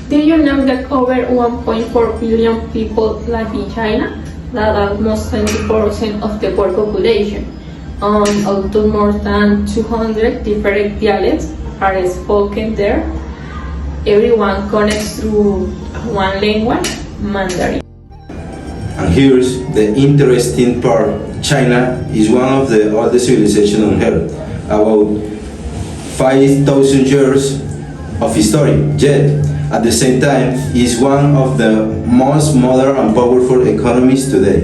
Did you know that over 1.4 billion people live in China? That almost 20% of the world population. Although more than 200 different dialects are spoken there, everyone connects through one language, Mandarin. And here's the interesting part. China is one of the oldest civilizations on Earth, about 5,000 years of history, yet at the same time is one of the most modern and powerful economies today.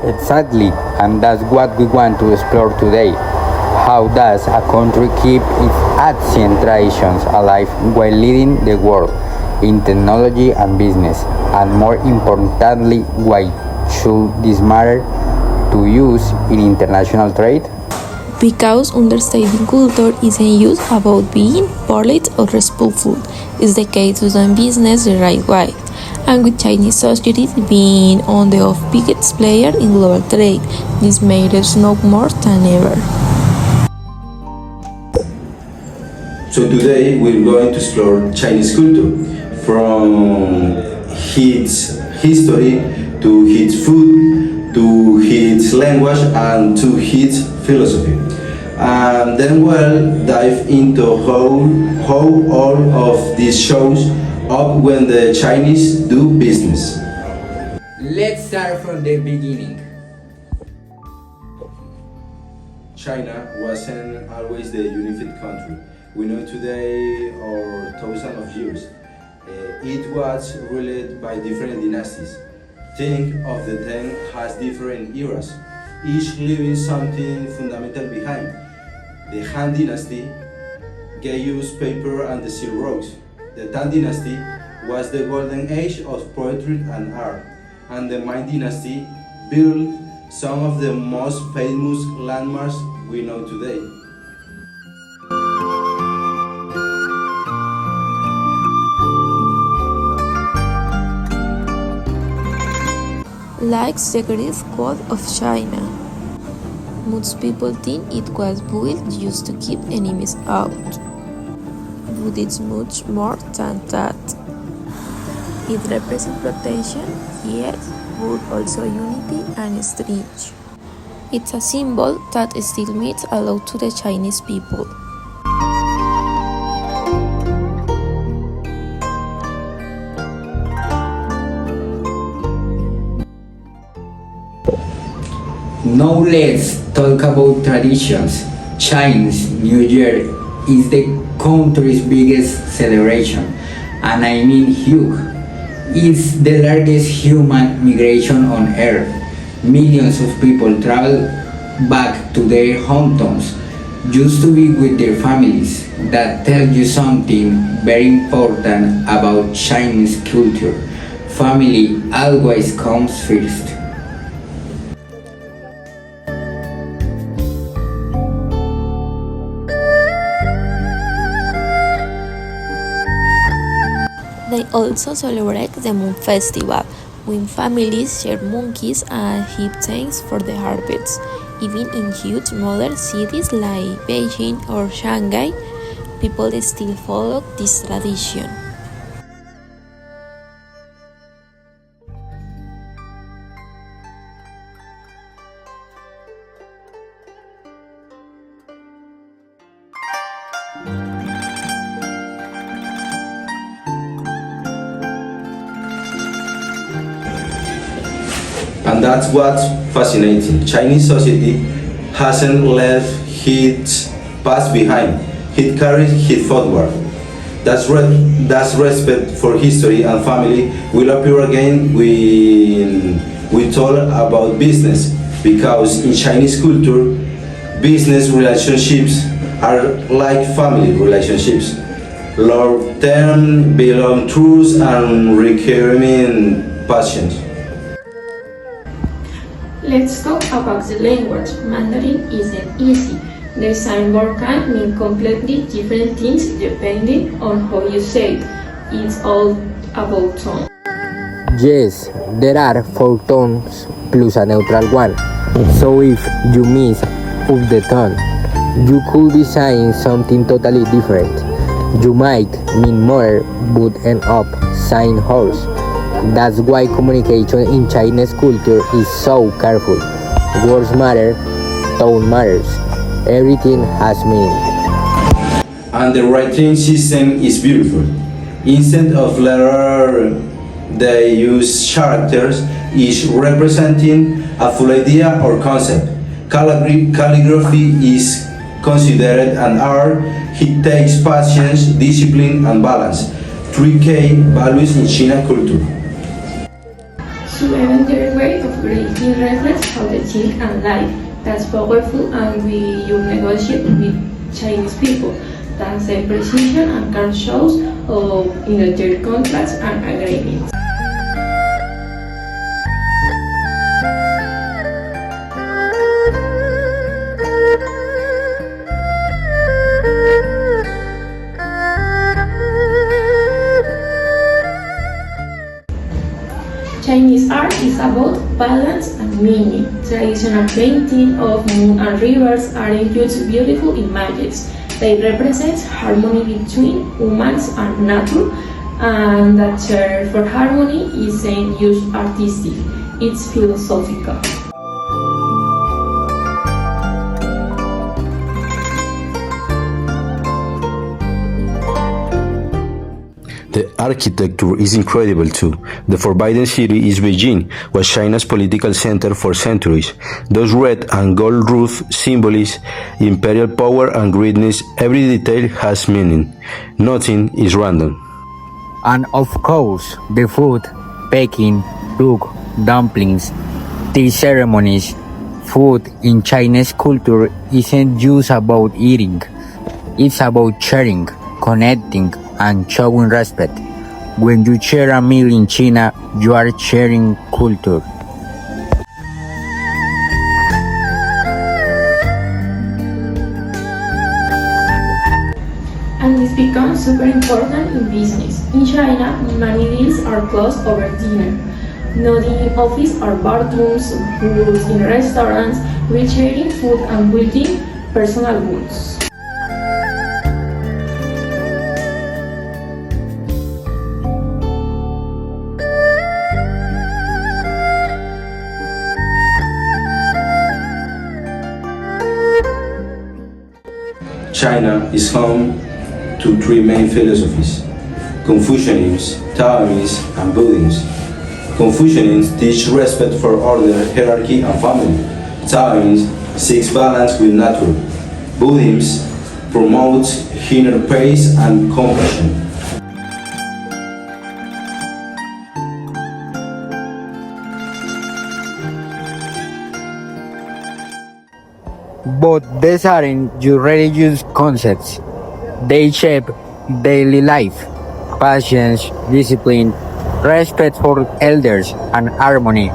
Exactly, and that's what we want to explore today. How does a country keep its ancient traditions alive while leading the world in technology and business? And more importantly, why should this matter to use in international trade? Because understanding culture isn't just about being polite or respectful. It's the case to do business the right way. And with Chinese society being one of the biggest players in global trade, this matters now more than ever. So today we're going to explore Chinese culture, from its history to its food, to its language and to its philosophy. And then we'll dive into how all of this shows up when the Chinese do business. Let's start from the beginning. China wasn't always the unified country we know today or thousands of years. It was ruled by different dynasties. Think of the 10 as different eras, each leaving something fundamental behind. The Han Dynasty gave us paper and the Silk Roads. The Tang Dynasty was the golden age of poetry and art, and the Ming Dynasty built some of the most famous landmarks we know today. Like the Great Wall of China. Most people think it was built just to keep enemies out. But it's much more than that. It represents protection, yes, but also unity and strength. It's a symbol that still means a lot to the Chinese people. Now let's talk about traditions. Chinese New Year is the country's biggest celebration, and I mean huge. It's the largest human migration on Earth. Millions of people travel back to their hometowns just to be with their families. That tells you something very important about Chinese culture. Family always comes first. They also celebrate the Moon Festival, when families share monkeys and heap thanks for the harvest. Even in huge modern cities like Beijing or Shanghai, people still follow this tradition. And that's what's fascinating. Chinese society hasn't left its past behind. It carries it forward. That's respect for history and family will appear again when we talk about business, because in Chinese culture, business relationships are like family relationships. Long-term, belong truths and recurring passions. Let's talk about the language. Mandarin isn't easy. The same word can mean completely different things depending on how you say it. It's all about tone. Yes, there are 4 tones plus a neutral one. So if you miss of the tone, you could be saying something totally different. You might mean more but end up saying horse. That's why communication in Chinese culture is so careful. Words matter, tone matters. Everything has meaning. And the writing system is beautiful. Instead of letter, they use characters, each representing a full idea or concept. Calligraphy is considered an art. It takes patience, discipline, and balance. 3K values in China culture. So even their way of writing reflects how they think and life. That's powerful, and you negotiate with Chinese people. That's the precision and card shows in their contracts and agreements. Chinese art is about balance and meaning. Traditional painting of moon and rivers are includes beautiful images. They represent harmony between humans and nature, and that search for harmony isn't just artistic, it's philosophical. The architecture is incredible too. The Forbidden City is Beijing, was China's political center for centuries. Those red and gold roofs symbolize imperial power and greatness. Every detail has meaning. Nothing is random. And of course, the food, Peking, duck, dumplings, tea ceremonies. Food in Chinese culture isn't just about eating. It's about sharing, connecting, and showing respect. When you share a meal in China, you are sharing culture. And this becomes super important in business. In China, many deals are closed over dinner. Not in office or bathrooms, rules in restaurants, with sharing food and building personal bonds. China is home to three main philosophies: Confucianism, Taoism, and Buddhism. Confucianism teaches respect for order, hierarchy, and family. Taoism seeks balance with nature. Buddhism promotes inner peace and compassion. But these aren't just religious concepts. They shape daily life, patience, discipline, respect for elders, and harmony.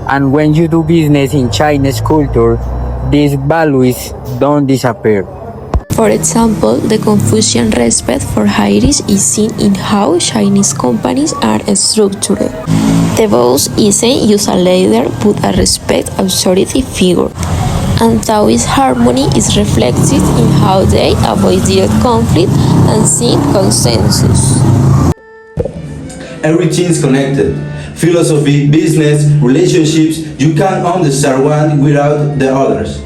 And when you do business in Chinese culture, these values don't disappear. For example, the Confucian respect for hierarchy is seen in how Chinese companies are structured. The boss isn't just a leader but a respect authority figure. And Taoist harmony is reflected in how they avoid direct conflict and seek consensus. Everything is connected. Philosophy, business, relationships, you can't understand one without the others.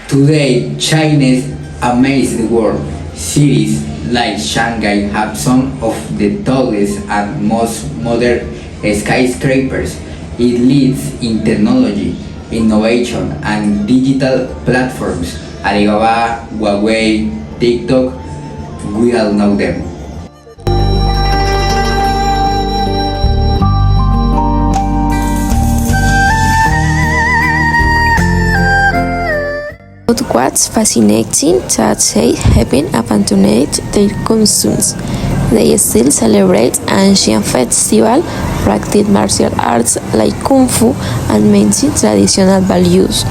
Today, China amazes the world. Cities like Shanghai have some of the tallest and most modern skyscrapers. It leads in technology, innovation, and digital platforms. Alibaba, Huawei, TikTok, we all know them. But what's fascinating that they haven't abandoned their customs. They still celebrate ancient festivals, practice martial arts like Kung Fu, and maintain traditional values.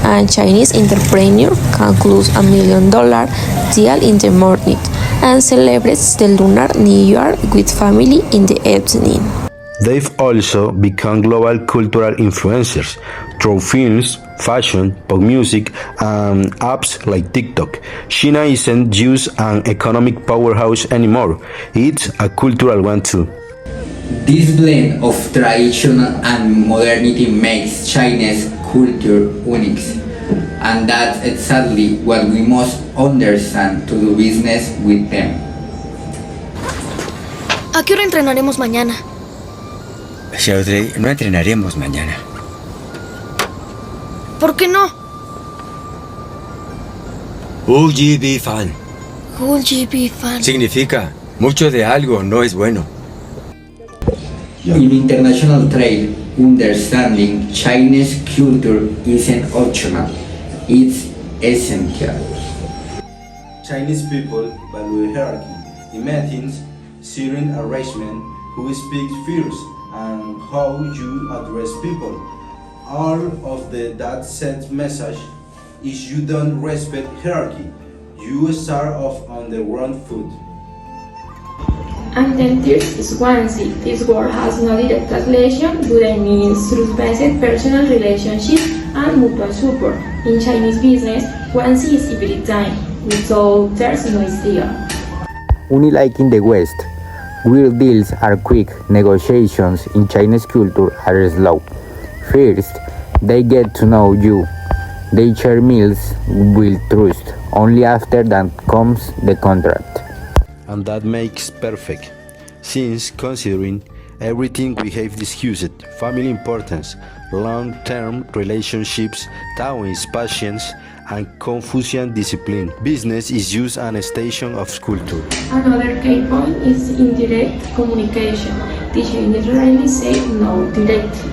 A Chinese entrepreneur can close $1 million deal in the morning and celebrates the Lunar New Year with family in the evening. They've also become global cultural influencers through films, fashion, pop music, and apps like TikTok. China isn't just an economic powerhouse anymore, it's a cultural one too. This blend of tradition and modernity makes Chinese culture unique, and that's exactly what we must understand to do business with them. ¿A qué hora entrenaremos mañana? Audrey, no entrenaremos mañana. ¿Por qué no? UGB fan. GB fan. Significa, mucho de algo no es bueno. In international trade, understanding Chinese culture isn't optional, it's essential. Chinese people value hierarchy in meetings, certain arrangement, who speaks first, and how you address people. All of that sent message is you don't respect hierarchy. You start off on the wrong foot. And then there is Wansi. This word has no direct translation, but it means trust-based personal relationship and mutual support. In Chinese business, Wansi is every time, so there's no deal. Unlike in the West, real deals are quick, negotiations in Chinese culture are slow. First, they get to know you. They share meals with trust. Only after that comes the contract. And that makes perfect, since considering everything we have discussed, family importance, long-term relationships, Taoist patience, and Confucian discipline, business is used as a station of culture. Another key point is indirect communication. The Chinese rarely say no directly.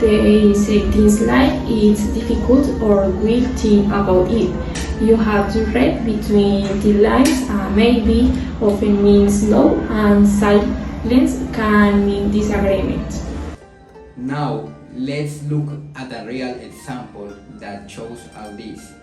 They say things like it's difficult or we'll think about it. You have to read between the lines. Maybe often means no, and silence can mean disagreement. Now, let's look at a real example that shows all this.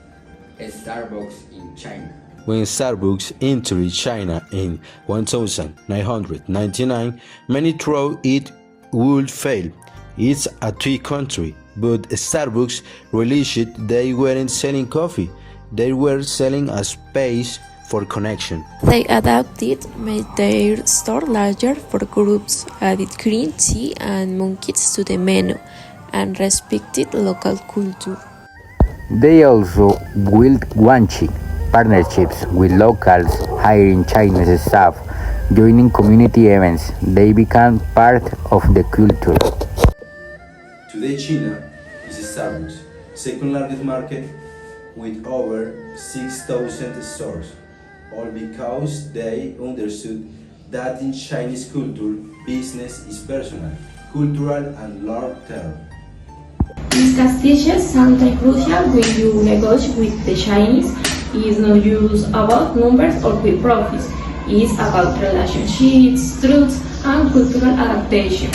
Starbucks in China. When Starbucks entered China in 1999, many thought it would fail. It's a tea country, but Starbucks realized they weren't selling coffee, they were selling a space for connection. They adapted, made their store larger for groups, added green tea and monkeys to the menu, and respected local culture. They also built guanxi partnerships with locals, hiring Chinese staff, joining community events. They become part of the culture. Today China is Starbucks' second largest market with over 6,000 stores, all because they understood that in Chinese culture, business is personal, cultural and long-term. These castiches sometimes crucial when you negotiate with the Chinese. It's not just about numbers or quick profits. It's about relationships, truths, and cultural adaptation.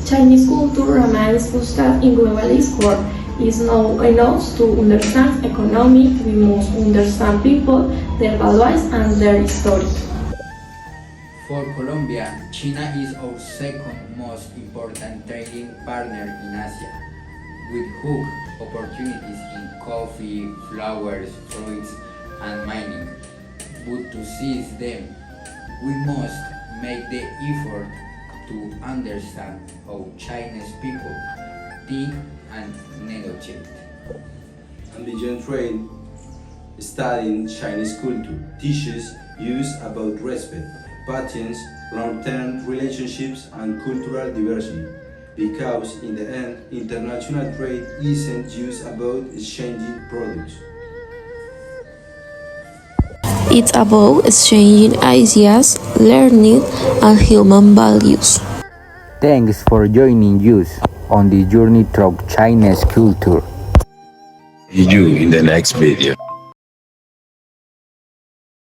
Chinese culture remains fostered in globalist world. It's not enough to understand economy. We must understand people, their values, and their history. For Colombia, China is our second most important trading partner in Asia, with huge opportunities in coffee, flowers, fruits, and mining. But to seize them, we must make the effort to understand how Chinese people think and negotiate. And beyond trade, studying Chinese culture teaches us about respect, patience, long-term relationships, and cultural diversity. Because in the end, international trade isn't just about exchanging products. It's about exchanging ideas, learning, and human values. Thanks for joining us on this journey through Chinese culture. See you in the next video.